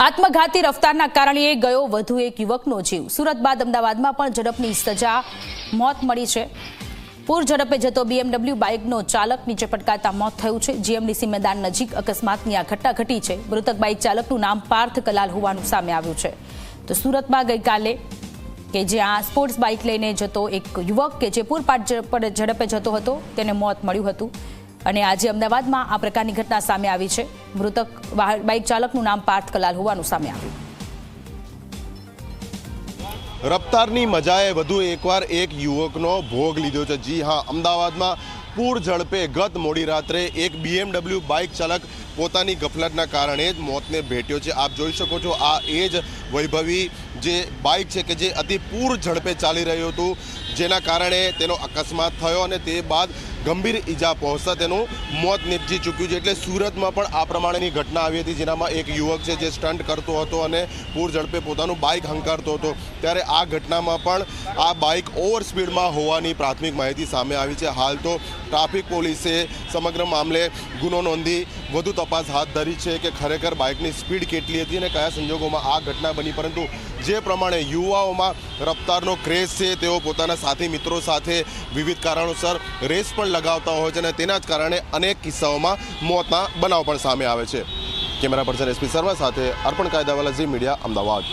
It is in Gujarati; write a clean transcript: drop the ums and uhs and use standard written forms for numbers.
આત્મઘાતી રફતારના કારણે ગયો વધુ એક યુવકનો જીવ। સુરત બાદ અમદાવાદમાં પણ ઝડપની સજા મોત મળી છે। પૂર ઝડપે જતો BMW બાઇકનો ચાલક નીચે પટકાતા મોત થયું છે। GMDC મેદાન નજીક અકસ્માતની આ ઘટના ઘટી છે। મૃતક બાઇક ચાલકનું નામ પાર્થ કલાલ હોવાનું સામે આવ્યું છે। તો સુરતમાં ગઈકાલે કે જ્યાં સ્પોર્ટ્સ બાઇક લઈને જતો એક યુવક કે જે પૂરપાટ ઝડપે જતો હતો તેને મોત મળ્યું હતું અને આજે અમદાવાદમાં આ પ્રકારની ઘટના સામે આવી છે। મૃતક બાઇક ચાલકનું નામ પાર્થ કલાલ હોવાનું સામે આવ્યું। રફતારની મજાએ વધુ એકવાર એક યુવકનો ભોગ લીધો છે। જી હા, અમદાવાદમાં પૂર ઝડપે ગત મોડી રાત્રે એક BMW બાઇક ચાલક પોતાની ગફલતના કારણે જ મોતને ભેટ્યો છે। આપ જોઈ શકો છો આ એ જ વૈભવી જે બાઇક છે કે જે અતિ પૂર ઝડપે ચાલી રહ્યું હતું, જેના કારણે તેનો અકસ્માત થયો અને તે બાદ ગંભીર ઈજા પહોંચતા તેનું મોત નીપજી ચૂક્યું છે। એટલે સુરતમાં પણ આ પ્રમાણેની ઘટના આવી હતી, જેનામાં એક યુવક છે જે સ્ટન્ટ કરતો હતો અને પૂર ઝડપે પોતાનું બાઇક હંકારતો હતો, ત્યારે આ ઘટનામાં પણ આ બાઇક ઓવર સ્પીડમાં હોવાની પ્રાથમિક માહિતી સામે આવી છે। હાલ તો ટ્રાફિક પોલીસે સમગ્ર મામલે ગુનો નોંધી વધુ તપાસ હાથ ધરી છે કે ખરેખર બાઇકની સ્પીડ કેટલી હતી અને કયા સંજોગોમાં આ ઘટના બની। પરંતુ જે પ્રમાણે યુવાઓમાં રફતારનો ક્રેઝ છે, તેઓ પોતાના સાથી મિત્રો સાથે વિવિધ કારણોસર રેસ પણ લગાવતા હોય છે અને તેના જ કારણે અનેક કિસ્સાઓમાં મોતના બનાવ પણ સામે આવે છે। કેમેરા પર્સન SP શર્મા સાથે અર્પણ કાયદાવાલા, ઝી મીડિયા, અમદાવાદ।